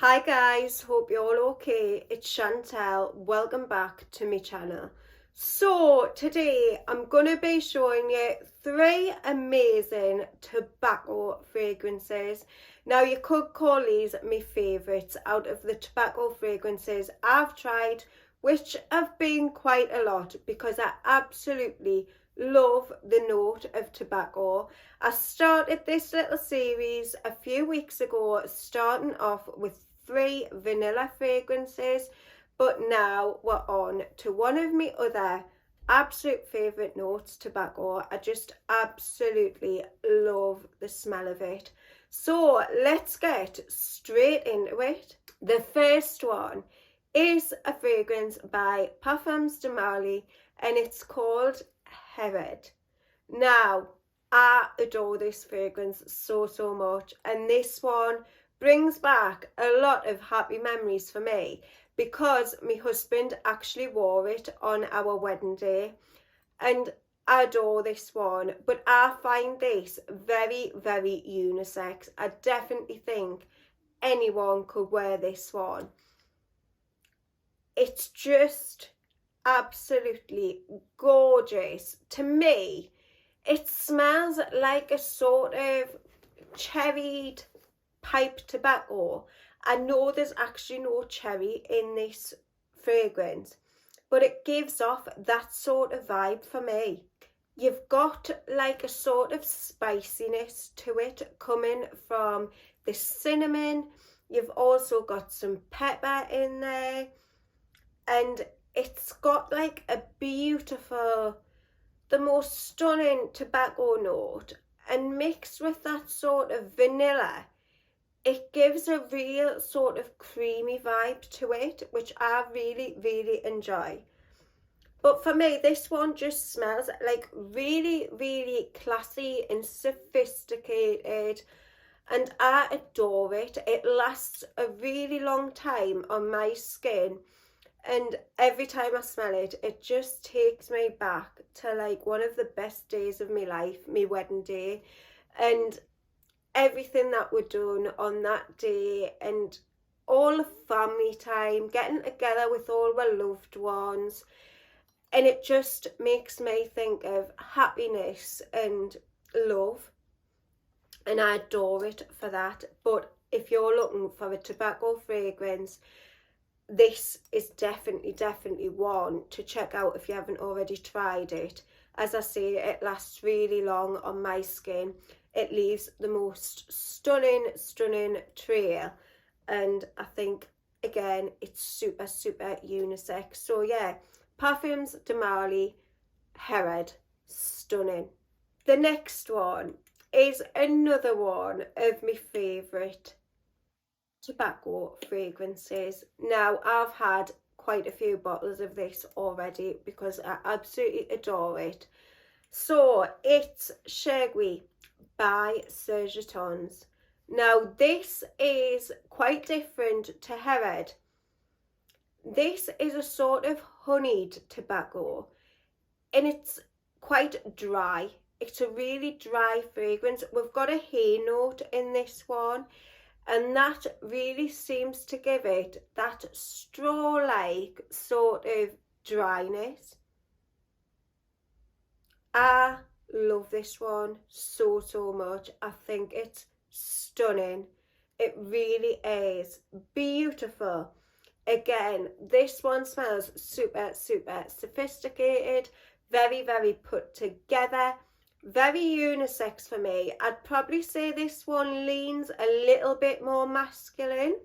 Hi guys, hope you're all okay. It's Chantel. Welcome back to my channel. So today I'm going to be showing you three amazing tobacco fragrances. Now you could call these my favourites out of the tobacco fragrances I've tried, which have been quite a lot because I absolutely love the note of tobacco. I started this little series a few weeks ago, starting off with three vanilla fragrances, but now we're on to one of my other absolute favourite notes, tobacco. I just absolutely love the smell of it. So let's get straight into it. The first one is a fragrance by Parfums de Marly and it's called Herod. Now, I adore this fragrance so much, and this one brings back a lot of happy memories for me because my husband actually wore it on our wedding day, and I adore this one. But I find this very unisex. I definitely think anyone could wear this one. It's just absolutely gorgeous. To me, it smells like a sort of cherried pipe tobacco. I know there's actually no cherry in this fragrance, but it gives off that sort of vibe for me. You've got like a sort of spiciness to it coming from the cinnamon. You've also got some pepper in there, and it's got like a beautiful, the most stunning tobacco note, and mixed with that sort of vanilla, it gives a real sort of creamy vibe to it, which I really enjoy. But for me, this one just smells like really classy and sophisticated, and I adore it. It lasts a really long time on my skin, and every time I smell it, it just takes me back to like one of the best days of my life, my wedding day, and everything that we're done on that day, and all the family time, getting together with all our loved ones. And it just makes me think of happiness and love, and I adore it for that. But if you're looking for a tobacco fragrance, this is definitely one to check out if you haven't already tried it. As I say, it lasts really long on my skin. It leaves the most stunning trail, and I think again it's super unisex. So yeah, Parfums de Marly, Herod, stunning. The next one is another one of my favourite tobacco fragrances. Now, I've had quite a few bottles of this already because I absolutely adore it. So it's Chergui by Serge. Now, this is quite different to Herod. This is a sort of honeyed tobacco, and it's quite dry. It's a really dry fragrance. We've got a hay note in this one, and that really seems to give it that straw-like sort of dryness. I love this one so much. I think it's stunning. It really is beautiful. Again, this one smells super sophisticated, very put together, very unisex for me. I'd probably say this one leans a little bit more masculine,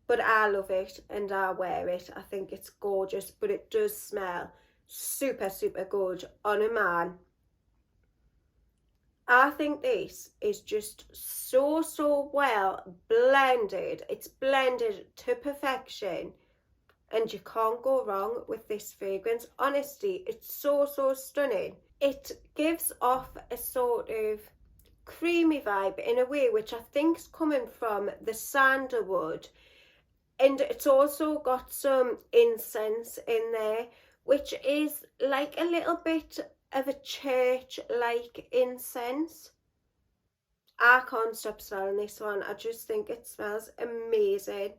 but I love it and I wear it. I think it's gorgeous, but it does smell super good on a man. I think this is just so well blended. It's blended to perfection, and you can't go wrong with this fragrance. Honestly, it's so stunning. It gives off a sort of creamy vibe in a way which I think is coming from the sandalwood, and it's also got some incense in there, which is like a little bit of a church like incense. I can't stop smelling this one. I just think it smells amazing,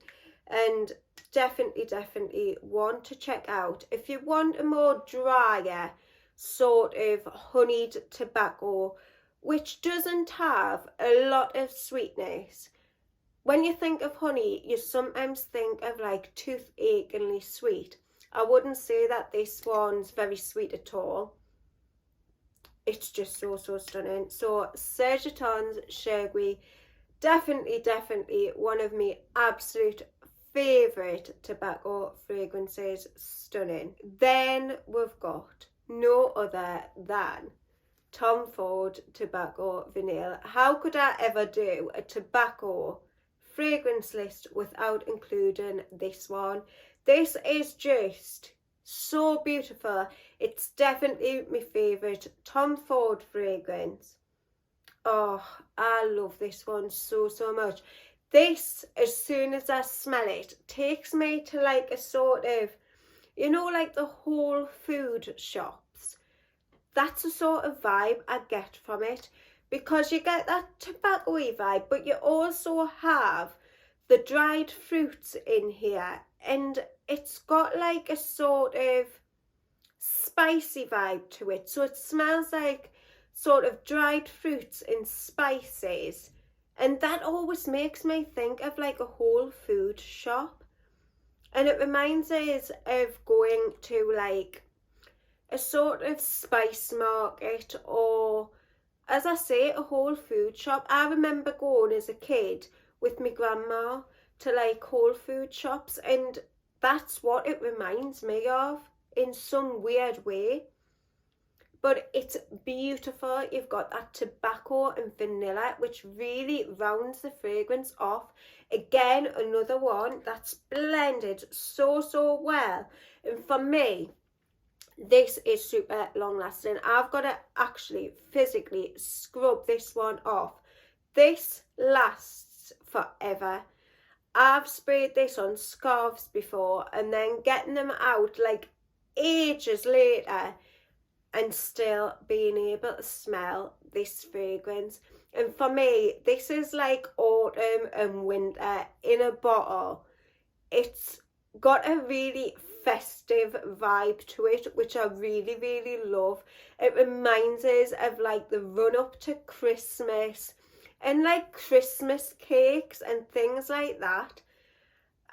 and definitely want to check out. If you want a more drier sort of honeyed tobacco, which doesn't have a lot of sweetness. When you think of honey, you sometimes think of like toothacheingly sweet. I wouldn't say that this one's very sweet at all. It's just so stunning. So Serge Chergui, definitely one of my absolute favourite tobacco fragrances. Stunning. Then we've got no other than Tom Ford Tobacco Vanille. How could I ever do a tobacco fragrance list without including this one? This is just so beautiful. It's definitely my favourite Tom Ford fragrance. Oh, I love this one so much. This, as soon as I smell it, takes me to like a sort of, you know, like the Whole Food shops. That's the sort of vibe I get from it, because you get that tobacco-y vibe, but you also have the dried fruits in here, and it's got like a sort of spicy vibe to it. So it smells like sort of dried fruits and spices, and that always makes me think of like a Whole Food shop. And it reminds us of going to like a sort of spice market, or, as I say, a Whole Food shop. I remember going as a kid with my grandma to like Whole Food shops, and that's what it reminds me of in some weird way. But it's beautiful. You've got that tobacco and vanilla, which really rounds the fragrance off. Again, another one that's blended so well. And for me, this is super long lasting. I've got to actually physically scrub this one off. This lasts forever. I've sprayed this on scarves before, and then getting them out like ages later and still being able to smell this fragrance. And for me, this is like autumn and winter in a bottle. It's got a really festive vibe to it, which I really love. It reminds us of like the run up to Christmas and like Christmas cakes and things like that,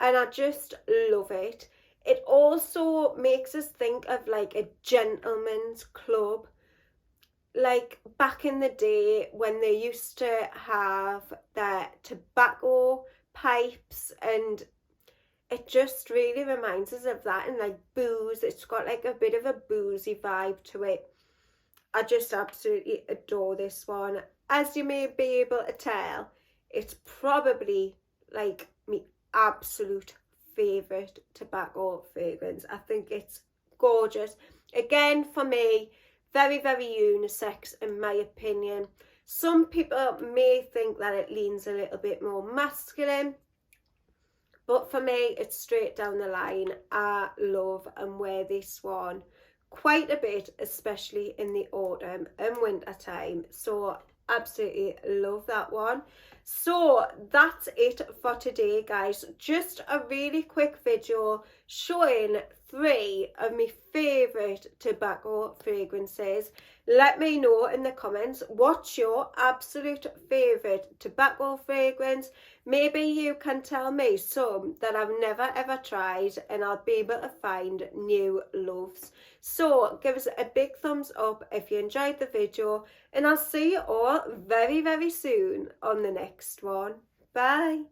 and I just love it. It also makes us think of like a gentleman's club, like back in the day when they used to have their tobacco pipes, and it just really reminds us of that. And like booze, it's got like a bit of a boozy vibe to it. I just absolutely adore this one. As you may be able to tell, it's probably like my absolute favourite tobacco fragrance. I think it's gorgeous. Again, for me, very unisex in my opinion. Some people may think that it leans a little bit more masculine, but for me, it's straight down the line. I love and wear this one quite a bit, especially in the autumn and winter time. So absolutely love that one. So that's it for today, guys. Just a really quick video showing 3 of my favourite tobacco fragrances. Let me know in the comments what's your absolute favourite tobacco fragrance. Maybe you can tell me some that I've never ever tried, and I'll be able to find new loves. So give us a big thumbs up if you enjoyed the video, and I'll see you all very soon on the next one. Bye.